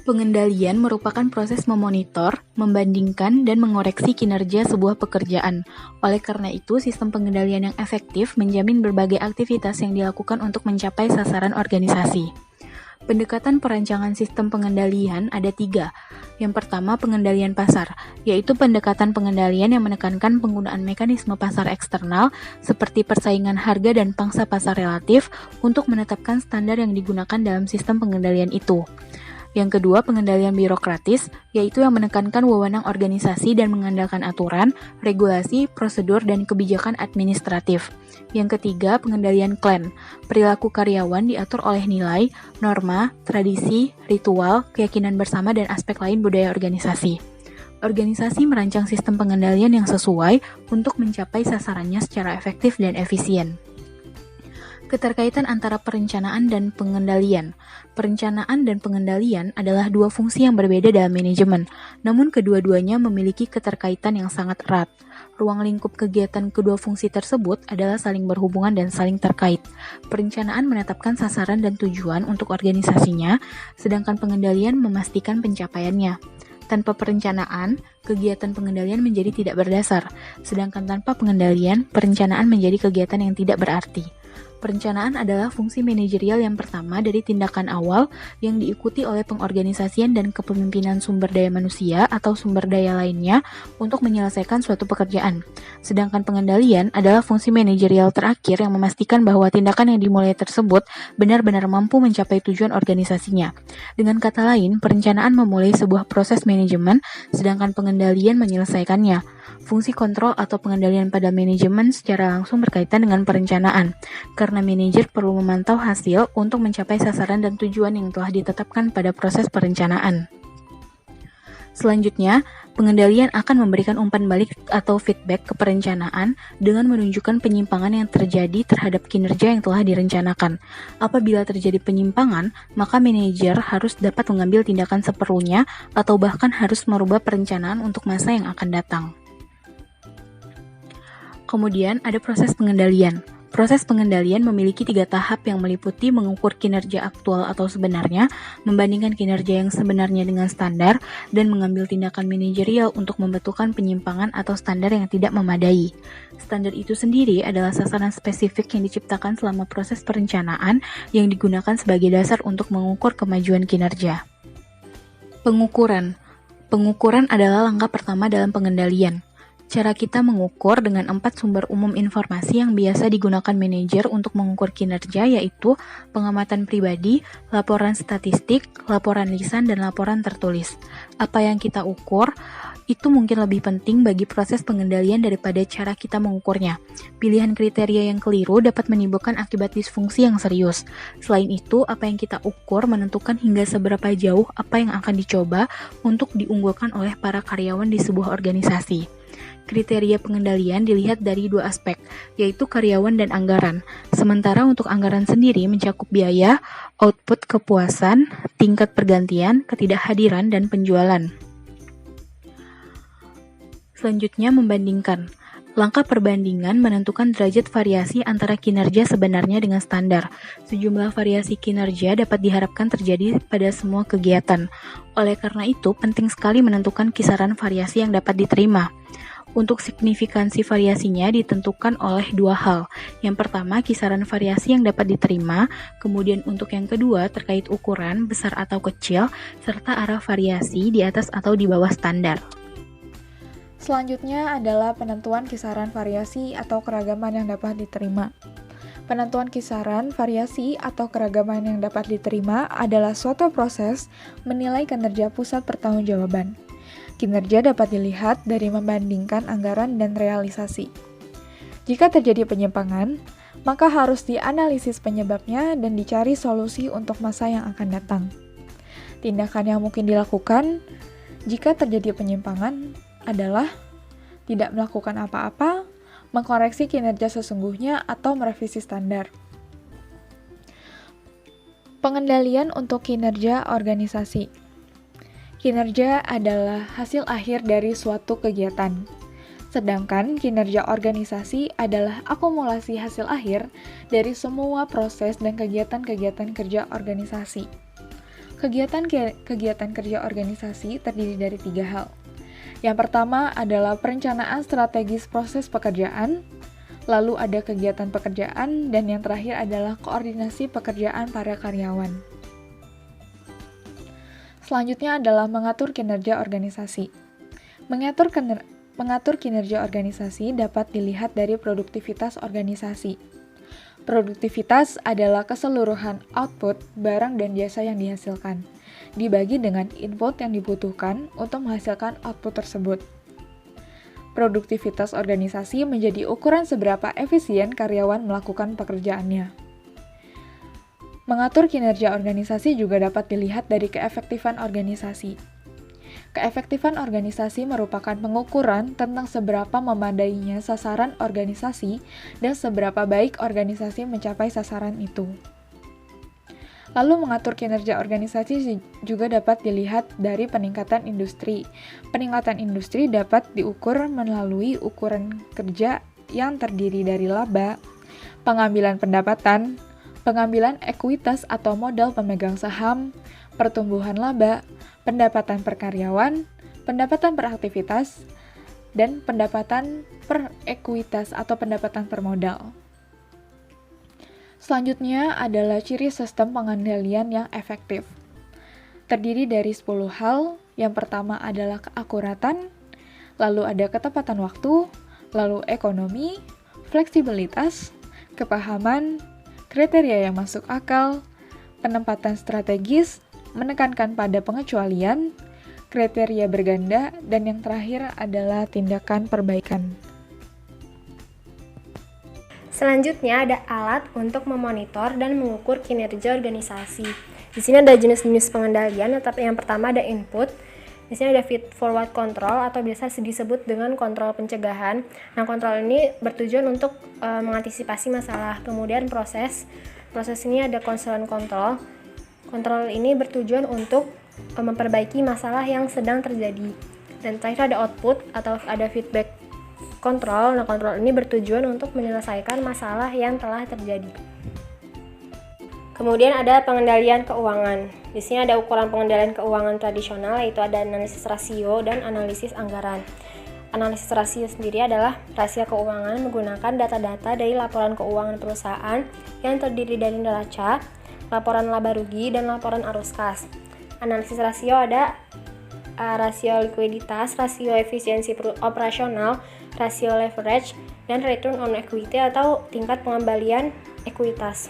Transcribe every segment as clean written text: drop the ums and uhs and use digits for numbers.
Pengendalian merupakan proses memonitor, membandingkan, dan mengoreksi kinerja sebuah pekerjaan. Oleh karena itu, sistem pengendalian yang efektif menjamin berbagai aktivitas yang dilakukan untuk mencapai sasaran organisasi. Pendekatan perancangan sistem pengendalian ada 3. Yang pertama, pengendalian pasar, yaitu pendekatan pengendalian yang menekankan penggunaan mekanisme pasar eksternal seperti persaingan harga dan pangsa pasar relatif untuk menetapkan standar yang digunakan dalam sistem pengendalian itu. Yang kedua, pengendalian birokratis, yaitu yang menekankan wewenang organisasi dan mengandalkan aturan, regulasi, prosedur, dan kebijakan administratif. Yang ketiga, pengendalian klan. Perilaku karyawan diatur oleh nilai, norma, tradisi, ritual, keyakinan bersama, dan aspek lain budaya organisasi. Organisasi merancang sistem pengendalian yang sesuai untuk mencapai sasarannya secara efektif dan efisien. Keterkaitan antara perencanaan dan pengendalian. Perencanaan dan pengendalian adalah dua fungsi yang berbeda dalam manajemen, namun kedua-duanya memiliki keterkaitan yang sangat erat. Ruang lingkup kegiatan kedua fungsi tersebut adalah saling berhubungan dan saling terkait. Perencanaan menetapkan sasaran dan tujuan untuk organisasinya, sedangkan pengendalian memastikan pencapaiannya. Tanpa perencanaan, kegiatan pengendalian menjadi tidak berdasar, sedangkan tanpa pengendalian, perencanaan menjadi kegiatan yang tidak berarti. Perencanaan adalah fungsi manajerial yang pertama dari tindakan awal yang diikuti oleh pengorganisasian dan kepemimpinan sumber daya manusia atau sumber daya lainnya untuk menyelesaikan suatu pekerjaan. Sedangkan pengendalian adalah fungsi manajerial terakhir yang memastikan bahwa tindakan yang dimulai tersebut benar-benar mampu mencapai tujuan organisasinya. Dengan kata lain, perencanaan memulai sebuah proses manajemen, sedangkan pengendalian menyelesaikannya. Fungsi kontrol atau pengendalian pada manajemen secara langsung berkaitan dengan perencanaan, karena manajer perlu memantau hasil untuk mencapai sasaran dan tujuan yang telah ditetapkan pada proses perencanaan. Selanjutnya, pengendalian akan memberikan umpan balik atau feedback ke perencanaan dengan menunjukkan penyimpangan yang terjadi terhadap kinerja yang telah direncanakan. Apabila terjadi penyimpangan, maka manajer harus dapat mengambil tindakan seperlunya atau bahkan harus merubah perencanaan untuk masa yang akan datang. Kemudian ada proses pengendalian. Proses pengendalian memiliki 3 tahap yang meliputi mengukur kinerja aktual atau sebenarnya, membandingkan kinerja yang sebenarnya dengan standar, dan mengambil tindakan manajerial untuk membetulkan penyimpangan atau standar yang tidak memadai. Standar itu sendiri adalah sasaran spesifik yang diciptakan selama proses perencanaan yang digunakan sebagai dasar untuk mengukur kemajuan kinerja. Pengukuran. Pengukuran adalah langkah pertama dalam pengendalian. Cara kita mengukur dengan 4 sumber umum informasi yang biasa digunakan manajer untuk mengukur kinerja, yaitu pengamatan pribadi, laporan statistik, laporan lisan, dan laporan tertulis. Apa yang kita ukur itu mungkin lebih penting bagi proses pengendalian daripada cara kita mengukurnya. Pilihan kriteria yang keliru dapat menimbulkan akibat disfungsi yang serius. Selain itu, apa yang kita ukur menentukan hingga seberapa jauh apa yang akan dicoba untuk diunggulkan oleh para karyawan di sebuah organisasi. Kriteria pengendalian dilihat dari 2 aspek, yaitu karyawan dan anggaran. Sementara untuk anggaran sendiri mencakup biaya, output kepuasan, tingkat pergantian, ketidakhadiran, dan penjualan. Selanjutnya, membandingkan. Langkah perbandingan menentukan derajat variasi antara kinerja sebenarnya dengan standar. Sejumlah variasi kinerja dapat diharapkan terjadi pada semua kegiatan. Oleh karena itu, penting sekali menentukan kisaran variasi yang dapat diterima. Untuk signifikansi variasinya ditentukan oleh 2 hal. Yang pertama, kisaran variasi yang dapat diterima, kemudian untuk yang kedua terkait ukuran, besar atau kecil, serta arah variasi di atas atau di bawah standar. Selanjutnya adalah penentuan kisaran variasi atau keragaman yang dapat diterima. Penentuan kisaran, variasi, atau keragaman yang dapat diterima adalah suatu proses menilai kinerja pusat pertanggungjawaban. Kinerja dapat dilihat dari membandingkan anggaran dan realisasi. Jika terjadi penyimpangan, maka harus dianalisis penyebabnya dan dicari solusi untuk masa yang akan datang. Tindakan yang mungkin dilakukan jika terjadi penyimpangan adalah tidak melakukan apa-apa, mengkoreksi kinerja sesungguhnya, atau merevisi standar. Pengendalian untuk kinerja organisasi. Kinerja adalah hasil akhir dari suatu kegiatan, sedangkan kinerja organisasi adalah akumulasi hasil akhir dari semua proses dan kegiatan-kegiatan kerja organisasi. Kegiatan kerja organisasi terdiri dari 3 hal. Yang pertama adalah perencanaan strategis proses pekerjaan, lalu ada kegiatan pekerjaan, dan yang terakhir adalah koordinasi pekerjaan para karyawan. Selanjutnya adalah mengatur kinerja organisasi. Mengatur kinerja organisasi dapat dilihat dari produktivitas organisasi. Produktivitas adalah keseluruhan output, barang dan jasa yang dihasilkan, dibagi dengan input yang dibutuhkan untuk menghasilkan output tersebut. Produktivitas organisasi menjadi ukuran seberapa efisien karyawan melakukan pekerjaannya. Mengatur kinerja organisasi juga dapat dilihat dari keefektifan organisasi. Keefektifan organisasi merupakan pengukuran tentang seberapa memadainya sasaran organisasi dan seberapa baik organisasi mencapai sasaran itu. Lalu mengatur kinerja organisasi juga dapat dilihat dari peningkatan industri. Peningkatan industri dapat diukur melalui ukuran kerja yang terdiri dari laba, pengambilan pendapatan, pengambilan ekuitas atau modal pemegang saham, pertumbuhan laba, pendapatan per karyawan, pendapatan per aktivitas, dan pendapatan per ekuitas atau pendapatan per modal. Selanjutnya adalah ciri sistem pengendalian yang efektif. Terdiri dari 10 hal. Yang pertama adalah keakuratan, lalu ada ketepatan waktu, lalu ekonomi, fleksibilitas, kepahaman, kriteria yang masuk akal, penempatan strategis, menekankan pada pengecualian, kriteria berganda, dan yang terakhir adalah tindakan perbaikan. Selanjutnya ada alat untuk memonitor dan mengukur kinerja organisasi. Di sini ada jenis-jenis pengendalian, tetapi yang pertama ada input. Di sini ada feed forward control atau biasa disebut dengan kontrol pencegahan. Nah, kontrol ini bertujuan untuk mengantisipasi masalah. Kemudian proses ini ada konseling kontrol. Kontrol ini bertujuan untuk memperbaiki masalah yang sedang terjadi. Dan terakhir ada output atau ada feedback kontrol. Nah, kontrol ini bertujuan untuk menyelesaikan masalah yang telah terjadi. Kemudian ada pengendalian keuangan. Di sini ada ukuran pengendalian keuangan tradisional, yaitu ada analisis rasio dan analisis anggaran. Analisis rasio sendiri adalah rasio keuangan menggunakan data-data dari laporan keuangan perusahaan yang terdiri dari neraca, laporan laba rugi, dan laporan arus kas. Analisis rasio ada rasio likuiditas, rasio efisiensi operasional, rasio leverage, dan return on equity atau tingkat pengembalian ekuitas.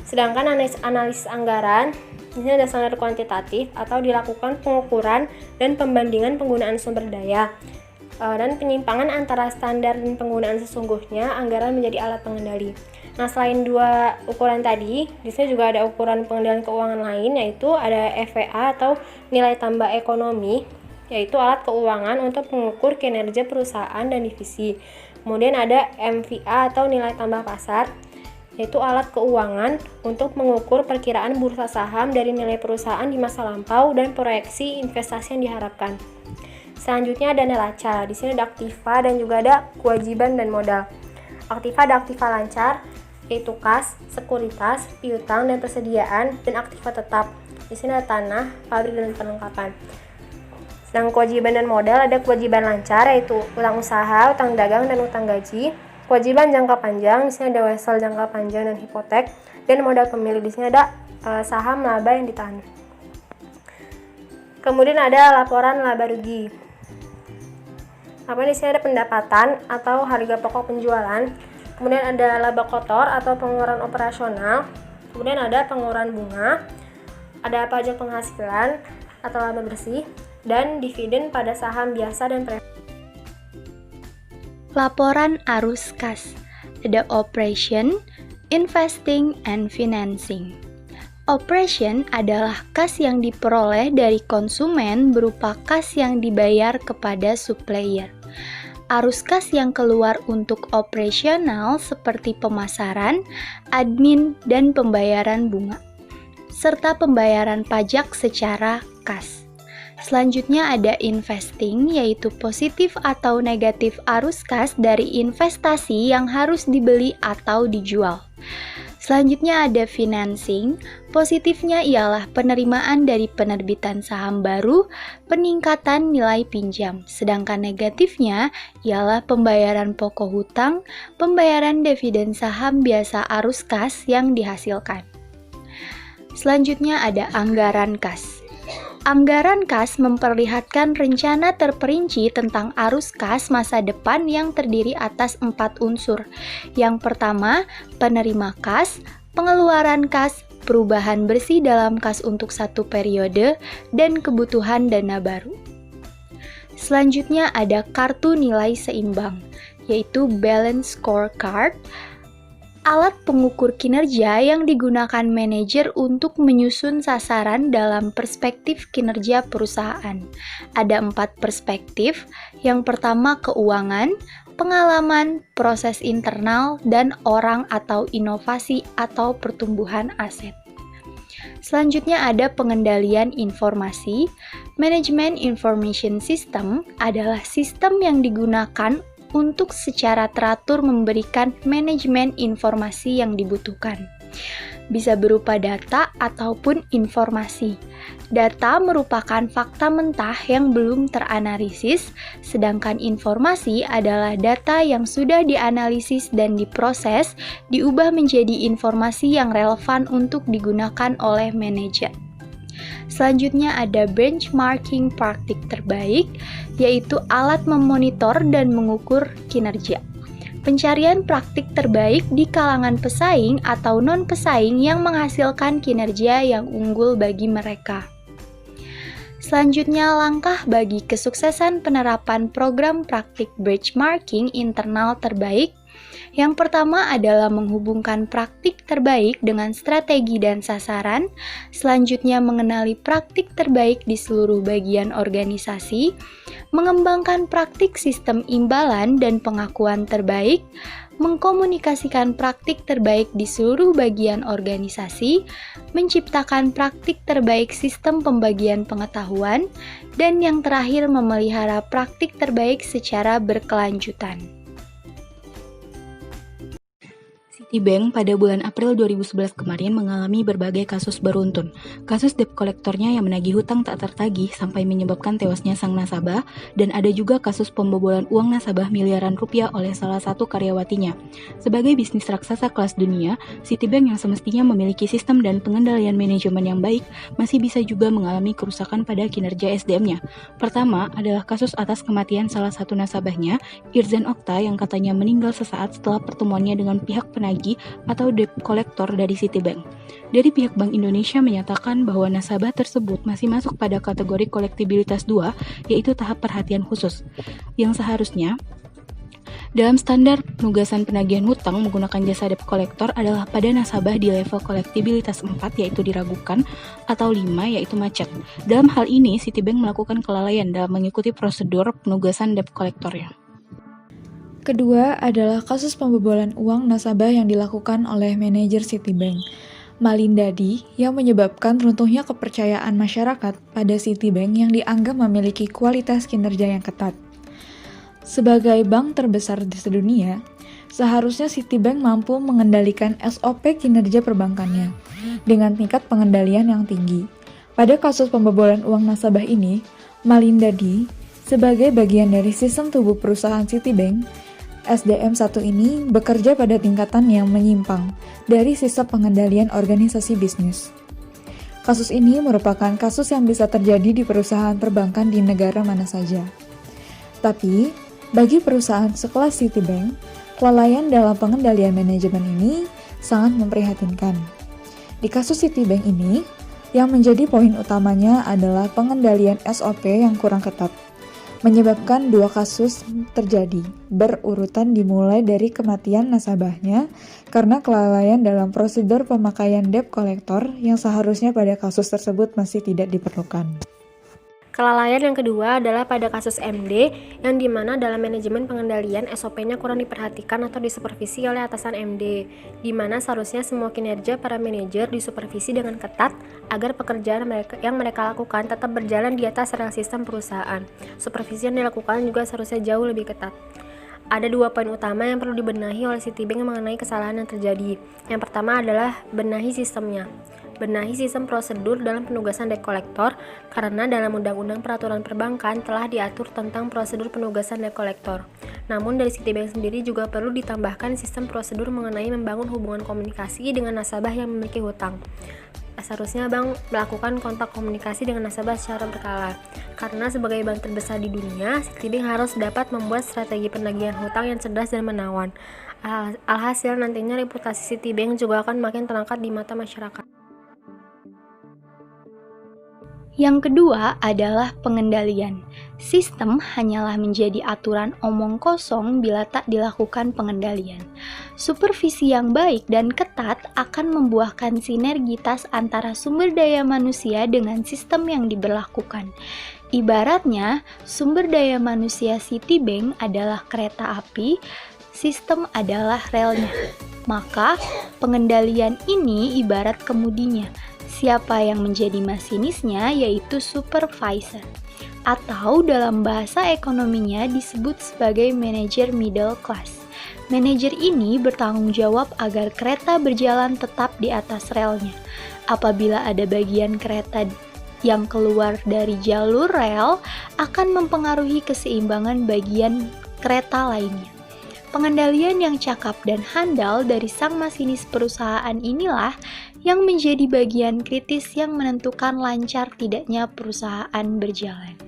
Sedangkan analisis anggaran, di sini ada standar kuantitatif atau dilakukan pengukuran dan pembandingan penggunaan sumber daya. Dan penyimpangan antara standar dan penggunaan sesungguhnya, anggaran menjadi alat pengendali. Nah, selain dua ukuran tadi, di sini juga ada ukuran pengendalian keuangan lain, yaitu ada EVA atau nilai tambah ekonomi, yaitu alat keuangan untuk mengukur kinerja perusahaan dan divisi. Kemudian ada MVA atau nilai tambah pasar, yaitu alat keuangan untuk mengukur perkiraan bursa saham dari nilai perusahaan di masa lampau dan proyeksi investasi yang diharapkan. Selanjutnya ada neraca. Di sini ada aktiva dan juga ada kewajiban dan modal. Aktiva ada aktiva lancar, yaitu kas, sekuritas, piutang dan persediaan, dan aktiva tetap. Di sini ada tanah, pabrik dan perlengkapan. Sedangkan kewajiban dan modal ada kewajiban lancar, yaitu utang usaha, utang dagang, dan utang gaji. Kewajiban jangka panjang, di sini ada wesel jangka panjang dan hipotek, dan modal pemilik. Di sini ada saham laba yang ditahan. Kemudian ada laporan laba rugi. Di sini ada pendapatan atau harga pokok penjualan. Kemudian ada laba kotor atau pengeluaran operasional. Kemudian ada pengeluaran bunga. Ada pajak penghasilan atau laba bersih, dan dividen pada saham biasa dan preferensi. Laporan arus kas. Ada operation, investing, and financing. Operation adalah kas yang diperoleh dari konsumen berupa kas yang dibayar kepada supplier. Arus kas yang keluar untuk operasional seperti pemasaran, admin, dan pembayaran bunga, serta pembayaran pajak secara kas. Selanjutnya ada investing, yaitu positif atau negatif arus kas dari investasi yang harus dibeli atau dijual. Selanjutnya ada financing. Positifnya ialah penerimaan dari penerbitan saham baru, peningkatan nilai pinjam. Sedangkan negatifnya ialah pembayaran pokok hutang, pembayaran dividen saham biasa arus kas yang dihasilkan. Selanjutnya ada anggaran kas. Anggaran kas memperlihatkan rencana terperinci tentang arus kas masa depan yang terdiri atas 4 unsur. Yang pertama, penerima kas, pengeluaran kas, perubahan bersih dalam kas untuk satu periode, dan kebutuhan dana baru. Selanjutnya ada kartu nilai seimbang, yaitu balance scorecard. Alat pengukur kinerja yang digunakan manajer untuk menyusun sasaran dalam perspektif kinerja perusahaan. Ada 4 perspektif. Yang pertama keuangan, pengalaman, proses internal, dan orang atau inovasi atau pertumbuhan aset. Selanjutnya ada pengendalian informasi. Manajemen Information System adalah sistem yang digunakan untuk secara teratur memberikan manajemen informasi yang dibutuhkan. Bisa berupa data ataupun informasi. Data merupakan fakta mentah yang belum teranalisis, sedangkan informasi adalah data yang sudah dianalisis dan diproses, diubah menjadi informasi yang relevan untuk digunakan oleh manajer. Selanjutnya ada benchmarking praktik terbaik, yaitu alat memonitor dan mengukur kinerja. Pencarian praktik terbaik di kalangan pesaing atau non-pesaing yang menghasilkan kinerja yang unggul bagi mereka. Selanjutnya, langkah bagi kesuksesan penerapan program praktik benchmarking internal terbaik. Yang pertama adalah menghubungkan praktik terbaik dengan strategi dan sasaran. Selanjutnya, mengenali praktik terbaik di seluruh bagian organisasi, mengembangkan praktik sistem imbalan dan pengakuan terbaik, mengkomunikasikan praktik terbaik di seluruh bagian organisasi, menciptakan praktik terbaik sistem pembagian pengetahuan, dan yang terakhir memelihara praktik terbaik secara berkelanjutan. Citibank pada bulan April 2011 kemarin mengalami berbagai kasus beruntun. Kasus debt kolektornya yang menagih hutang tak tertagih sampai menyebabkan tewasnya sang nasabah, dan ada juga kasus pembobolan uang nasabah miliaran rupiah oleh salah satu karyawatinya. Sebagai bisnis raksasa kelas dunia, Citibank yang semestinya memiliki sistem dan pengendalian manajemen yang baik, masih bisa juga mengalami kerusakan pada kinerja SDM-nya. Pertama adalah kasus atas kematian salah satu nasabahnya, Irzan Okta, yang katanya meninggal sesaat setelah pertemuannya dengan pihak penagih atau debt collector dari Citibank. Dari pihak Bank Indonesia menyatakan bahwa nasabah tersebut masih masuk pada kategori kolektibilitas 2, yaitu tahap perhatian khusus, yang seharusnya dalam standar penugasan penagihan hutang menggunakan jasa debt collector adalah pada nasabah di level kolektibilitas 4, yaitu diragukan, atau 5, yaitu macet. Dalam hal ini, Citibank melakukan kelalaian dalam mengikuti prosedur penugasan debt collectornya. Kedua adalah kasus pembobolan uang nasabah yang dilakukan oleh manajer Citibank, Malindadi, yang menyebabkan runtuhnya kepercayaan masyarakat pada Citibank yang dianggap memiliki kualitas kinerja yang ketat. Sebagai bank terbesar di sedunia, seharusnya Citibank mampu mengendalikan SOP kinerja perbankannya dengan tingkat pengendalian yang tinggi. Pada kasus pembobolan uang nasabah ini, Malindadi, sebagai bagian dari sistem tubuh perusahaan Citibank, SDM1 ini bekerja pada tingkatan yang menyimpang dari sistem pengendalian organisasi bisnis. Kasus ini merupakan kasus yang bisa terjadi di perusahaan perbankan di negara mana saja. Tapi, bagi perusahaan sekelas Citibank, kelalaian dalam pengendalian manajemen ini sangat memprihatinkan. Di kasus Citibank ini, yang menjadi poin utamanya adalah pengendalian SOP yang kurang ketat, menyebabkan 2 kasus terjadi, berurutan dimulai dari kematian nasabahnya karena kelalaian dalam prosedur pemakaian debt collector yang seharusnya pada kasus tersebut masih tidak diperlukan. Kelalaian yang kedua adalah pada kasus MD, yang dimana dalam manajemen pengendalian SOP-nya kurang diperhatikan atau disupervisi oleh atasan MD, dimana seharusnya semua kinerja para manajer disupervisi dengan ketat agar pekerjaan yang mereka lakukan tetap berjalan di atas rel sistem perusahaan. Supervisi yang dilakukan juga seharusnya jauh lebih ketat. Ada 2 poin utama yang perlu dibenahi oleh Citibank mengenai kesalahan yang terjadi. Yang pertama adalah benahi sistemnya. Benahi sistem prosedur dalam penugasan debt collector, karena dalam Undang-Undang Peraturan Perbankan telah diatur tentang prosedur penugasan debt collector. Namun dari Citibank sendiri juga perlu ditambahkan sistem prosedur mengenai membangun hubungan komunikasi dengan nasabah yang memiliki hutang. Seharusnya bank melakukan kontak komunikasi dengan nasabah secara berkala. Karena sebagai bank terbesar di dunia, Citibank harus dapat membuat strategi penagihan hutang yang cerdas dan menawan. Alhasil nantinya reputasi Citibank juga akan makin terangkat di mata masyarakat. Yang kedua adalah pengendalian. Sistem hanyalah menjadi aturan omong kosong bila tak dilakukan pengendalian. Supervisi yang baik dan ketat akan membuahkan sinergitas antara sumber daya manusia dengan sistem yang diberlakukan. Ibaratnya, sumber daya manusia Citibank adalah kereta api, sistem adalah relnya. Maka, pengendalian ini ibarat kemudinya. Siapa yang menjadi masinisnya yaitu supervisor, atau dalam bahasa ekonominya disebut sebagai manajer middle class. Manajer ini bertanggung jawab agar kereta berjalan tetap di atas relnya. Apabila ada bagian kereta yang keluar dari jalur rel, akan mempengaruhi keseimbangan bagian kereta lainnya. Pengendalian yang cakap dan handal dari sang masinis perusahaan inilah yang menjadi bagian kritis yang menentukan lancar tidaknya perusahaan berjalan.